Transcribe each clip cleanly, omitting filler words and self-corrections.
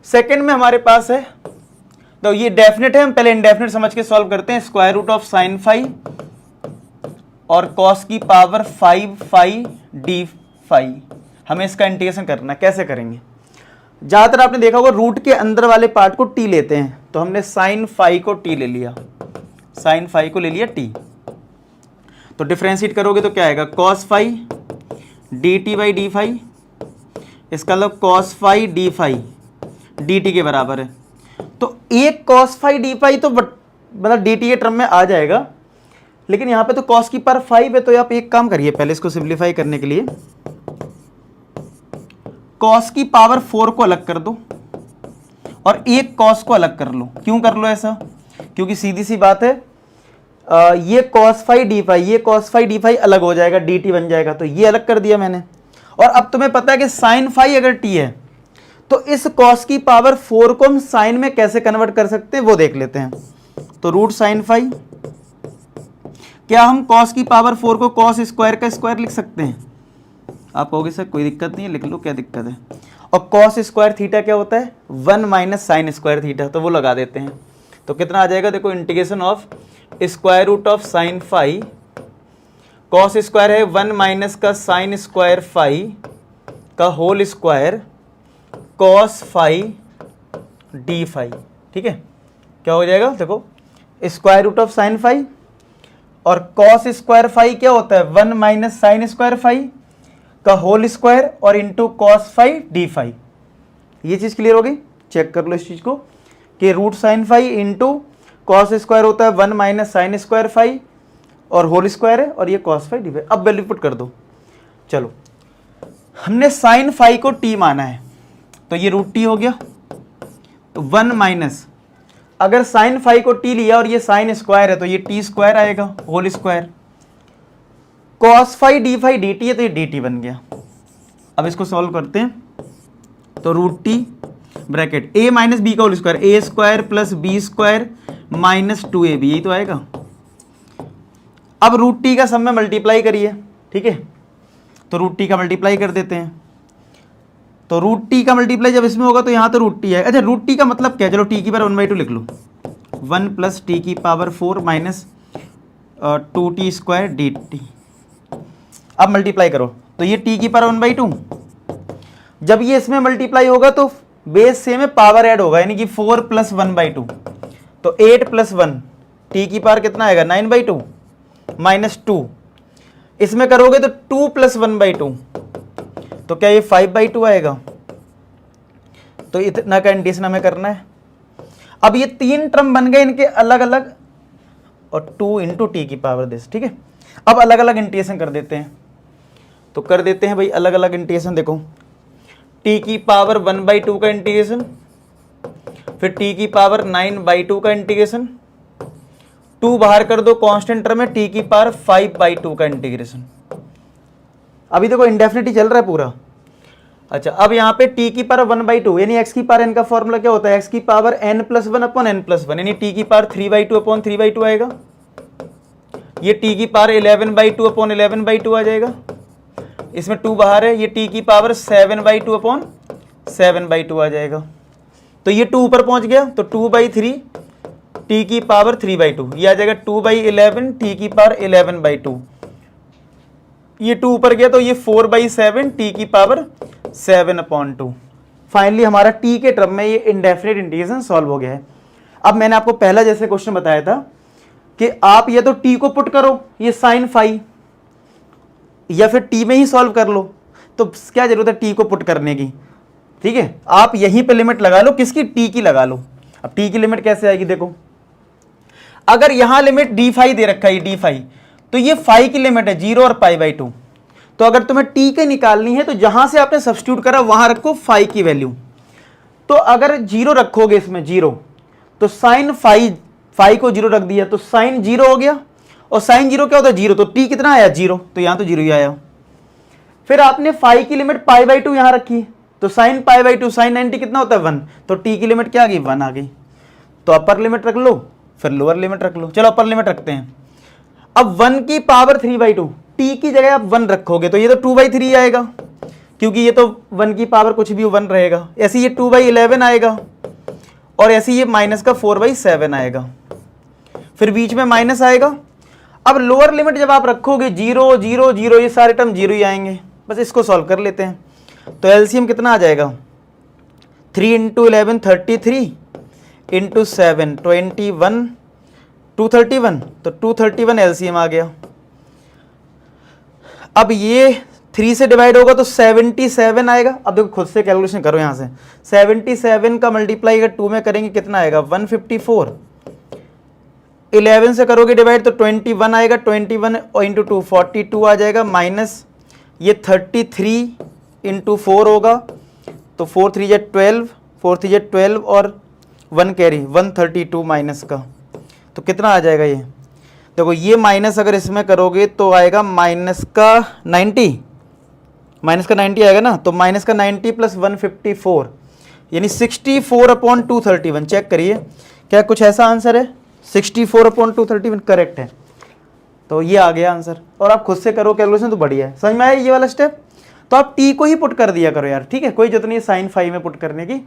Second में हमारे पास है, तो ये डेफिनेट है, हम पहले इनडेफिनेट समझ के सॉल्व करते हैं। Square root of sine phi और कॉस की पावर 5 फाई डी फाई, हमें इसका इंटीग्रेशन करना है। कैसे करेंगे? ज़्यादातर आपने देखा होगा रूट के अंदर वाले पार्ट को टी लेते हैं, तो हमने साइन फाई को टी ले लिया, साइन फाई को ले लिया टी। तो डिफ्रेंशिएट करोगे तो क्या आएगा? Cos phi d t by d phi, इसका मतलब cos phi d phi d t के बराबर है। तो एक कॉस फाई डी फाई तो मतलब डी टी के टर्म में आ जाएगा, लेकिन यहाँ पे तो कॉस की पावर 5 है, तो आप एक काम करिए पहले इसको सिंप्लीफाई करने के लिए कॉस की पावर 4 को अलग कर दो और एक कॉस को अलग कर लो। क्यों कर लो ऐसा? क्योंकि सीधी सी बात है, ये कॉस फाई डी फाई, ये कॉस फाई डी फाई अलग हो जाएगा, डी टी बन जाएगा, तो ये अलग कर दिया मैंने। और अब तुम्हें पता है कि साइन फाई अगर टी है तो इस कॉस की पावर 4 को हम साइन में कैसे कन्वर्ट कर सकते हैं वो देख लेते हैं। तो रूट साइन फाई, क्या हम कॉस की पावर 4 को कॉस स्क्वायर का स्क्वायर लिख सकते हैं? आप कहोगे सर कोई दिक्कत नहीं है, लिख लो, क्या दिक्कत है। और कॉस स्क्वायर थीटा क्या होता है? 1 माइनस साइन स्क्वायर थीटा, तो वो लगा देते हैं। तो कितना आ जाएगा? देखो, integration of square root of sine phi, cos square है 1 माइनस का साइन स्क्वायर फाई का whole square cos phi d phi. ठीक है, क्या हो जाएगा? देखो, square root of sine phi और कॉस स्क्वायर फाई क्या होता है? 1 माइनस साइन स्क्वायर फाई का होल स्क्वायर और into cos phi d phi. ये चीज क्लियर होगी? चेक कर लो इस चीज को कि root sine phi into cos square होता है 1 माइनस साइन स्क्वायर फाई और होल स्क्वायर है, और ये कॉस फाई डी फाई। अब वैल्यू पुट कर दो। चलो, हमने साइन फाई को टी माना है, तो ये रूट टी हो गया। तो 1 माइनस, अगर साइन फाई को टी लिया और ये साइन स्क्वायर है तो ये टी स्क्वायर आएगा, whole square. Cos phi d phi d t है, तो ये डी टी बन गया। अब इसको सॉल्व करते हैं, तो root T bracket A minus B का whole square, A square plus B square minus 2ab, यही तो आएगा। अब रूट टी का सब में मल्टीप्लाई करिए, ठीक है, तो रूट टी का मल्टीप्लाई कर देते हैं। तो रूट टी का मल्टीप्लाई जब इसमें होगा तो यहाँ तो रूट टी है। अच्छा, रूट टी का मतलब क्या है? चलो, टी की पावर 1/2 लिख लो, 1 प्लस टी की power 4 minus 2t square D T. अब मल्टीप्लाई करो, तो ये टी की पावर 1/2, जब ये इसमें मल्टीप्लाई होगा तो बेस से में पावर ऐड होगा, यानी कि 4 प्लस 1/2, तो 8 प्लस 1, टी की पावर कितना आएगा? 9/2 माइनस 2, इसमें करोगे तो 2 प्लस 1/2, तो क्या ये 5/2 आएगा? तो इतना का इंटीग्रेशन हमें करना है। अब ये 3 टर्म बन गए इनके अलग अलग, और 2 इंटू टी की पावर दिस। ठीक है, अब अलग अलग इंटीग्रेशन कर देते हैं, तो कर देते हैं भाई अलग अलग इंटीग्रेशन। देखो, टी की पावर 1/2 का इंटीग्रेशन, फिर टी की पावर 9/2 का इंटीग्रेशन, 2 बाहर कर दो कांस्टेंट टर्म में, टी की पावर 5/2 का इंटीग्रेशन। अभी देखो इंडेफिनिटी चल रहा है पूरा। अच्छा, अब यहाँ पे टी की पावर 1/2 यानी एक्स की पावर एन का फॉर्मूला क्या होता है? एक्स की power n plus 1 upon n plus 1, यानी टी की पावर 3/2 अपॉन 3/2 आएगा। ये टी की पावर 11/2 अपॉन 11/2 आ जाएगा, इसमें 2 बाहर है, ये टी की पावर 7/2 अपॉन 7/2 आ जाएगा। तो ये 2 ऊपर पहुंच गया, तो 2/3 टी की पावर 3/2, ये आ जाएगा 2/11 टी की पावर 11/2। ये 2 ऊपर गया तो ये 4/7 टी की पावर 7/2। फाइनली हमारा टी के टर्म में ये इंडेफिनिट इंटीग्रेशन सॉल्व हो गया है। अब मैंने आपको पहला जैसे क्वेश्चन बताया था कि आप या तो टी को पुट करो, ये साइन फाई, या फिर टी में ही सॉल्व कर लो। तो क्या जरूरत है टी को पुट करने की? ठीक है, आप यहीं पे लिमिट लगा लो, किसकी? टी की लगा लो। अब टी की लिमिट कैसे आएगी? देखो, अगर यहां लिमिट डी फाई दे रखा है, डी फाई, तो ये फाई की लिमिट है 0 और π/2। तो अगर तुम्हें टी के निकालनी है तो जहां से आपने सब्स्टिट्यूट करा वहां रखो फाई की वैल्यू। तो अगर 0 रखोगे इसमें 0, तो साइन फाई को 0 रख दिया तो साइन 0 हो गया, और साइन 0 क्या होता है? 0, तो टी कितना आया? 0, तो यहां तो 0 ही आया। फिर आपने फाई की लिमिट π/2 यहां रखी, तो साइन π/2 साइन 90 कितना होता है? 1, तो टी की लिमिट क्या आ गई? 1 आ गई। तो अपर लिमिट रख लो, फिर लोअर लिमिट रख लो। चलो अपर लिमिट रखते हैं। अब 1 की पावर 3/2, टी की जगह आप 1 रखोगे तो ये तो 2/3 आएगा, क्योंकि ये तो 1 की पावर कुछ भी 1 रहेगा। ऐसे ये 2/11 आएगा और ऐसे ये माइनस का 4/7 आएगा, फिर बीच में माइनस आएगा। अब लोअर लिमिट जब आप रखोगे 0 0 0, ये सारे टर्म 0 ही आएंगे। बस इसको सॉल्व कर लेते हैं। तो एलसीएम कितना आ जाएगा, 3 × 11 33 × 7 21 231, तो 231 एलसीएम आ गया। अब ये 3 से डिवाइड होगा तो 77 आएगा। अब देखो खुद से कैलकुलेशन करो यहाँ से, 77 का मल्टीप्लाई अगर 2 में करेंगे कितना आएगा, 154। 11 से करोगे डिवाइड तो 21 आएगा, 21 इंटू 2 42 आ जाएगा, माइनस ये 33 इंटू 4 होगा, तो 4 3 जे 12, 4 3 जे 12 और 1 कैरी 132 माइनस का, तो कितना आ जाएगा ये, देखो ये माइनस अगर इसमें करोगे तो आएगा माइनस का 90, माइनस का 90 आएगा ना, तो माइनस का 90 प्लस 154 यानी 64/231। चेक करिए क्या कुछ ऐसा आंसर है, 64/231 करेक्ट है। तो ये आ गया आंसर, और आप खुद से करो कैलकुलेशन तो बढ़िया है। समझ में आया ये वाला स्टेप। तो आप टी को ही पुट कर दिया करो यार, ठीक है, कोई जरूरत नहीं है साइन फाई में पुट करने की।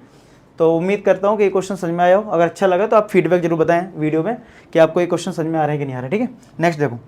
तो उम्मीद करता हूँ कि ये क्वेश्चन समझ में आया हो। अगर अच्छा लगा तो आप फीडबैक जरूर बताएं वीडियो में कि आपको ये क्वेश्चन समझ में आ रहा है कि नहीं आ रहा है, ठीक है। नेक्स्ट देखो।